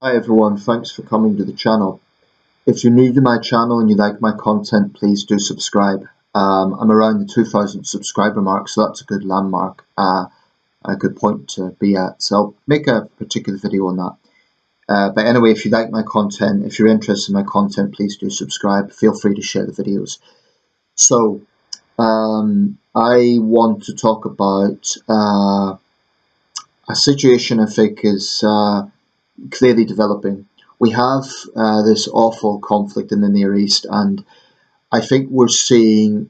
Hi everyone, thanks for coming to the channel. If you're new to my channel and you like my content, please do subscribe. I'm around the 2,000 subscriber mark, so that's a good landmark, a good point to be at. So I'll make a particular video on that. But anyway, if you like my content, if you're interested in my content, please do subscribe. Feel free to share the videos. So I want to talk about a situation I think is clearly developing. We have this awful conflict in the Near East, and I think we're seeing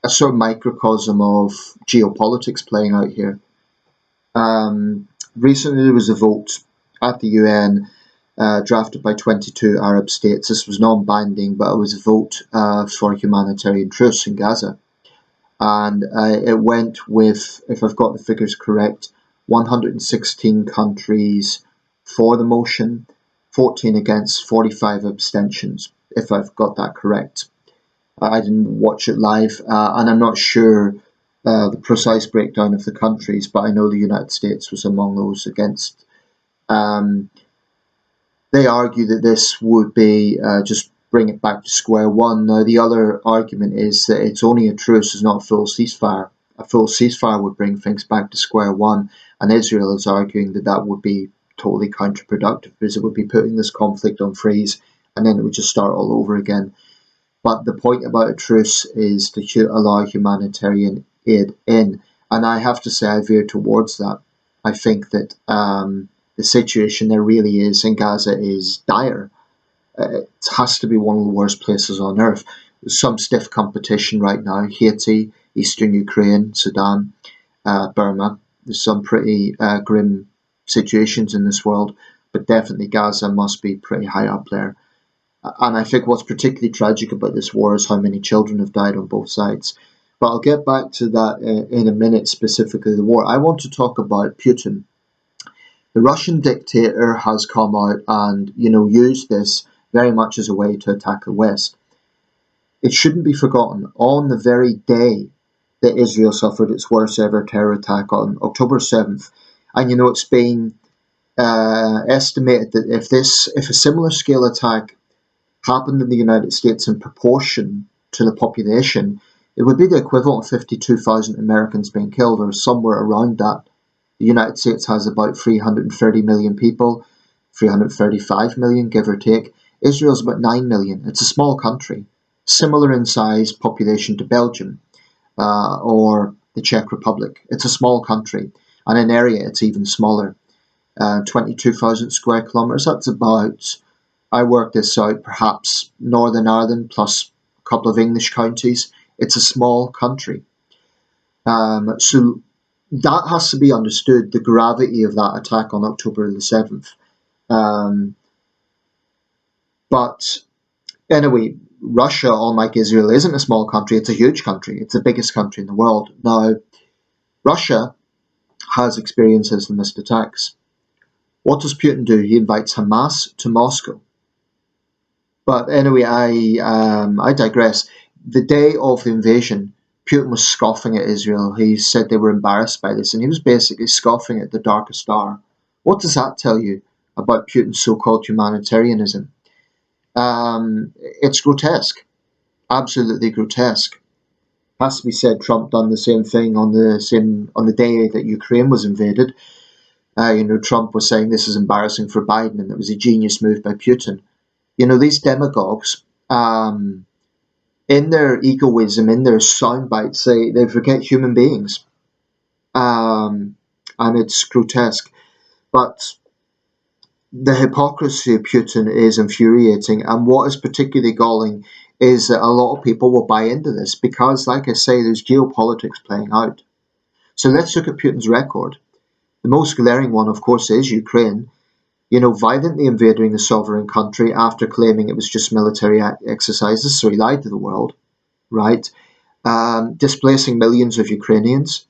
a sort of microcosm of geopolitics playing out here. Recently there was a vote at the UN drafted by 22 Arab states. This was non-binding, but it was a vote for humanitarian truce in Gaza. And it went with, if I've got the figures correct, 116 countries for the motion, 14 against, 45 abstentions, if I've got that correct. I didn't watch it live, and I'm not sure the precise breakdown of the countries, but I know the United States was among those against. They argue that this would be just bring it back to square one. Now, the other argument is that it's only a truce, it's not a full ceasefire. A full ceasefire would bring things back to square one, and Israel is arguing that that would be totally counterproductive, because it would be putting this conflict on freeze and then it would just start all over again. But the point about a truce is to allow humanitarian aid in, and I have to say I veer towards that. I think that the situation there really is in Gaza is dire. It has to be one of the worst places on earth. There's some stiff competition right now: Haiti, Eastern Ukraine, Sudan, Burma. There's some pretty grim situations in this world, but definitely Gaza must be pretty high up there. And I think what's particularly tragic about this war is how many children have died on both sides. But I'll get back to that in a minute, specifically the war. I want to talk about Putin. The Russian dictator has come out and, used this very much as a way to attack the West. It shouldn't be forgotten, on the very day that Israel suffered its worst ever terror attack on October 7th, and it's been estimated that if a similar scale attack happened in the United States in proportion to the population, it would be the equivalent of 52,000 Americans being killed, or somewhere around that. The United States has about 330 million people, 335 million, give or take. Israel's about 9 million. It's a small country, similar in size, population to Belgium or the Czech Republic. It's a small country, and in area it's even smaller. 22,000 square kilometres, that's about, I worked this out, perhaps Northern Ireland plus a couple of English counties. It's a small country. So that has to be understood, the gravity of that attack on October the 7th. But anyway, Russia, unlike Israel, isn't a small country. It's a huge country. It's the biggest country in the world. Now, Russia has experiences in missed attacks. What does Putin do? He invites Hamas to Moscow. But anyway, I digress. The day of the invasion, Putin was scoffing at Israel. He said they were embarrassed by this, and he was basically scoffing at the darkest hour. What does that tell you about Putin's so-called humanitarianism? It's grotesque, absolutely grotesque. Has to be said, Trump done the same thing on the day that Ukraine was invaded. Trump was saying this is embarrassing for Biden, and it was a genius move by Putin. These demagogues, in their egoism, in their sound bites, they forget human beings. And it's grotesque. But the hypocrisy of Putin is infuriating, and what is particularly galling is that a lot of people will buy into this because, like I say, there's geopolitics playing out. So let's look at Putin's record. The most glaring one, of course, is Ukraine. Violently invading a sovereign country after claiming it was just military exercises, so he lied to the world, right? Displacing millions of Ukrainians,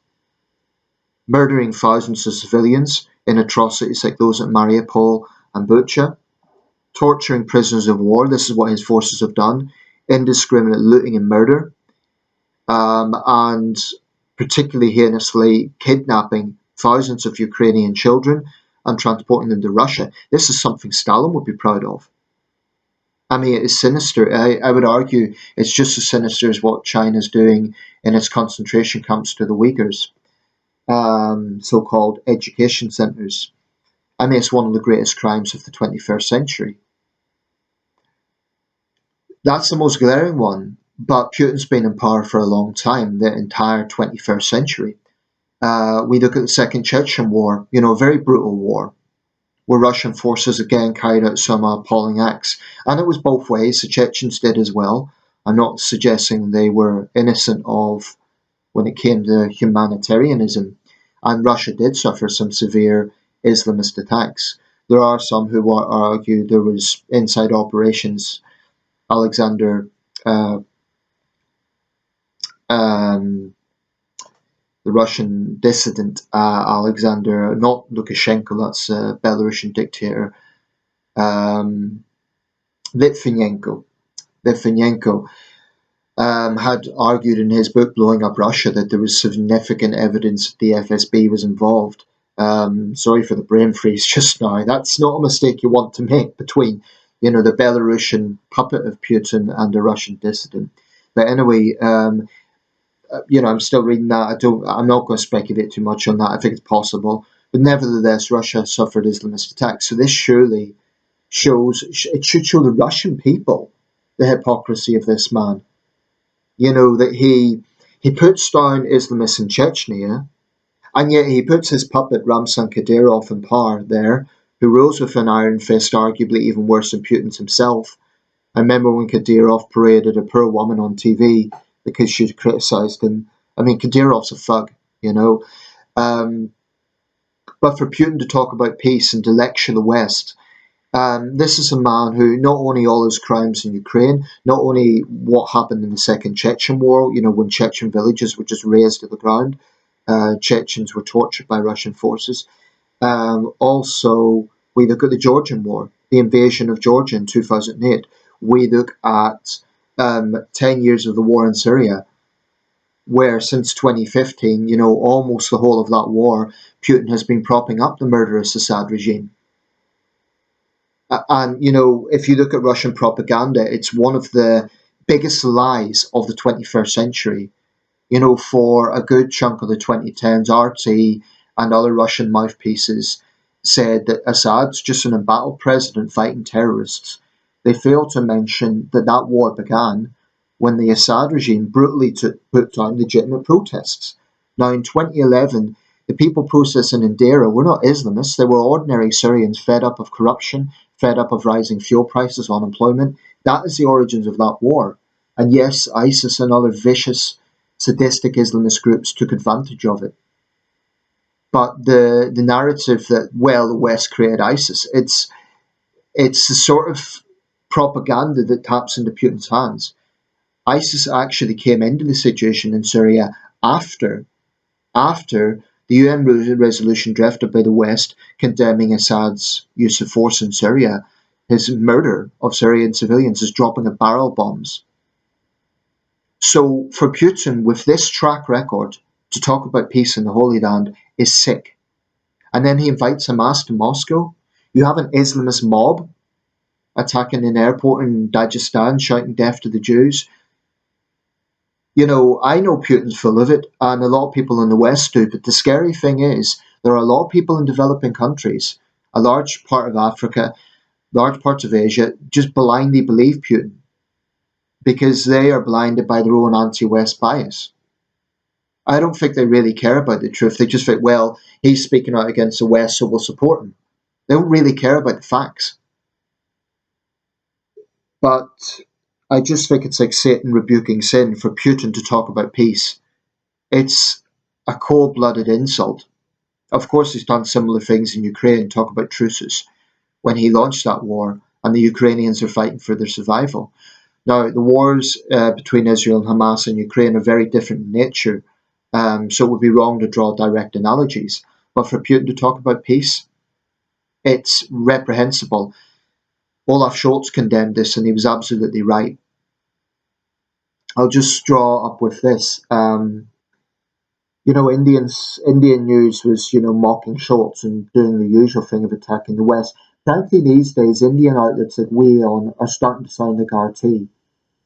murdering thousands of civilians in atrocities like those at Mariupol and Bucha, torturing prisoners of war. This is what his forces have done. Indiscriminate looting and murder, and particularly heinously kidnapping thousands of Ukrainian children and transporting them to Russia. This is something Stalin would be proud of. I mean, it is sinister. I would argue it's just as sinister as what China's doing in its concentration camps to the Uyghurs, so-called education centres. I mean, it's one of the greatest crimes of the 21st century. That's the most glaring one, but Putin's been in power for a long time, the entire 21st century. We look at the Second Chechen War, a very brutal war, where Russian forces again carried out some appalling acts. And it was both ways, the Chechens did as well. I'm not suggesting they were innocent of when it came to humanitarianism. And Russia did suffer some severe Islamist attacks. There are some who argue there was inside operations. Alexander, uh, um, the Russian dissident Alexander, not Lukashenko, that's a Belarusian dictator, um, Litvinenko. Had argued in his book Blowing Up Russia that there was significant evidence that the FSB was involved. Sorry for the brain freeze just now. That's not a mistake you want to make between, the Belarusian puppet of Putin and the Russian dissident. But anyway, I'm still reading that. I'm not going to speculate too much on that. I think it's possible, but nevertheless, Russia suffered Islamist attacks. So this surely it should show the Russian people the hypocrisy of this man. That he puts down Islamists in Chechnya, and yet he puts his puppet Ramzan Kadyrov in power there, who rules with an iron fist, arguably even worse than Putin's himself. I remember when Kadyrov paraded a poor woman on TV because she'd criticised him. I mean, Kadyrov's a thug, Um, but for Putin to talk about peace and to lecture the West, this is a man who not only all his crimes in Ukraine, not only what happened in the Second Chechen War, when Chechen villages were just razed to the ground, Chechens were tortured by Russian forces. Also, we look at the Georgian War, the invasion of Georgia in 2008. We look at 10 years of the war in Syria, where since 2015, almost the whole of that war, Putin has been propping up the murderous Assad regime. And, if you look at Russian propaganda, it's one of the biggest lies of the 21st century. For a good chunk of the 2010s, RT and other Russian mouthpieces said that Assad's just an embattled president fighting terrorists. They failed to mention that war began when the Assad regime brutally put down legitimate protests. Now, in 2011, the people protesting in Deira were not Islamists. They were ordinary Syrians fed up of corruption, fed up of rising fuel prices, unemployment. That is the origins of that war. And yes, ISIS and other vicious, sadistic Islamist groups took advantage of it. But the narrative that, the West created ISIS, it's the sort of propaganda that taps into Putin's hands. ISIS actually came into the situation in Syria after the UN resolution drafted by the West condemning Assad's use of force in Syria, his murder of Syrian civilians, his dropping of barrel bombs. So for Putin, with this track record, to talk about peace in the Holy Land is sick. And then he invites Hamas to Moscow. You have an Islamist mob attacking an airport in Dagestan, shouting death to the Jews. I know Putin's full of it, and a lot of people in the West do, but the scary thing is there are a lot of people in developing countries, a large part of Africa, large parts of Asia, just blindly believe Putin because they are blinded by their own anti-West bias. I don't think they really care about the truth. They just think, he's speaking out against the West, so we'll support him. They don't really care about the facts. But I just think it's like Satan rebuking sin for Putin to talk about peace. It's a cold-blooded insult. Of course, he's done similar things in Ukraine, talk about truces, when he launched that war, and the Ukrainians are fighting for their survival. Now, the wars between Israel and Hamas and Ukraine are very different in nature, so it would be wrong to draw direct analogies. But for Putin to talk about peace, it's reprehensible. Olaf Scholz condemned this, and he was absolutely right. I'll just draw up with this. Indian news was, mocking Schultz and doing the usual thing of attacking the West. Frankly, these days, Indian outlets that we on are starting to sound like RT.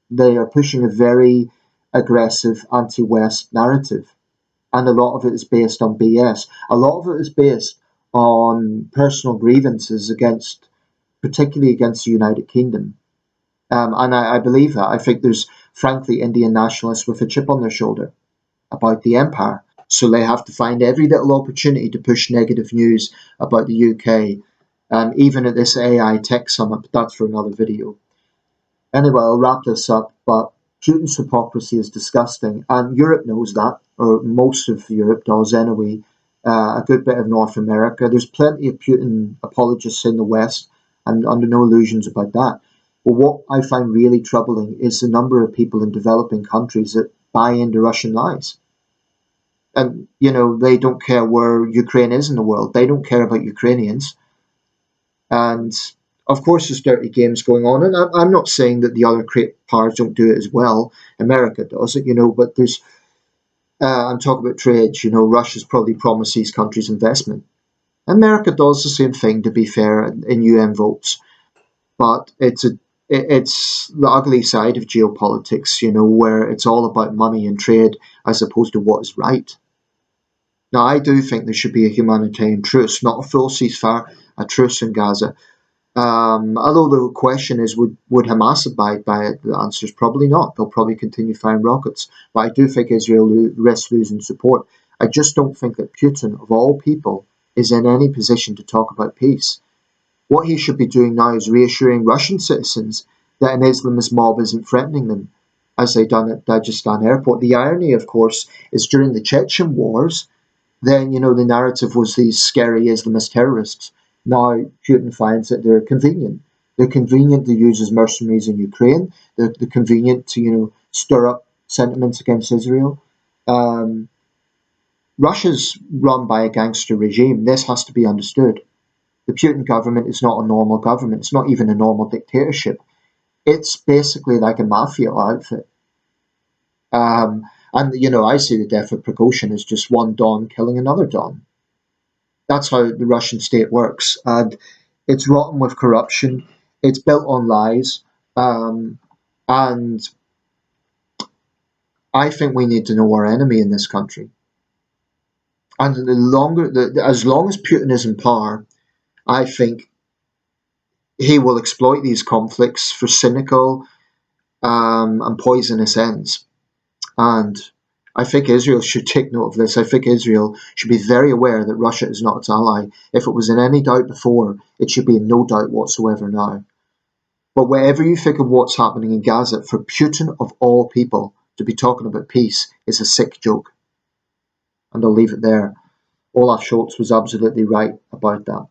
They are pushing a very aggressive anti-West narrative, and a lot of it is based on BS. A lot of it is based on personal grievances particularly against the United Kingdom. And I believe that. I think there's, frankly, Indian nationalists with a chip on their shoulder about the empire. So they have to find every little opportunity to push negative news about the UK, even at this AI tech summit, but that's for another video. Anyway, I'll wrap this up, but Putin's hypocrisy is disgusting, and Europe knows that, or most of Europe does anyway, a good bit of North America. There's plenty of Putin apologists in the West, and under no illusions about that. But what I find really troubling is the number of people in developing countries that buy into Russian lies. And, they don't care where Ukraine is in the world. They don't care about Ukrainians. And of course, there's dirty games going on. And I'm not saying that the other great powers don't do it as well. America does it, but I'm talking about trade. Russia's probably promised these countries investment. America does the same thing, to be fair, in UN votes. But it's the ugly side of geopolitics, where it's all about money and trade as opposed to what is right. Now, I do think there should be a humanitarian truce, not a full ceasefire, a truce in Gaza. Although the question is, would Hamas abide by it? The answer is probably not. They'll probably continue firing rockets. But I do think Israel risks losing support. I just don't think that Putin, of all people, is in any position to talk about peace. What he should be doing now is reassuring Russian citizens that an Islamist mob isn't threatening them, as they done at Dagestan airport. The irony, of course, is during the Chechen wars, then, the narrative was these scary Islamist terrorists. Now Putin finds that they're convenient. They're convenient to use as mercenaries in Ukraine. They're convenient to, stir up sentiments against Israel. Russia's run by a gangster regime. This has to be understood. The Putin government is not a normal government. It's not even a normal dictatorship. It's basically like a mafia outfit. And, I see the death of Prigozhin as just one Don killing another Don. That's how the Russian state works. And it's rotten with corruption. It's built on lies. And I think we need to know our enemy in this country. And as long as Putin is in power, I think he will exploit these conflicts for cynical and poisonous ends. And I think Israel should take note of this. I think Israel should be very aware that Russia is not its ally. If it was in any doubt before, it should be in no doubt whatsoever now. But whatever you think of what's happening in Gaza, for Putin of all people to be talking about peace is a sick joke. And I'll leave it there. Olaf Scholz was absolutely right about that.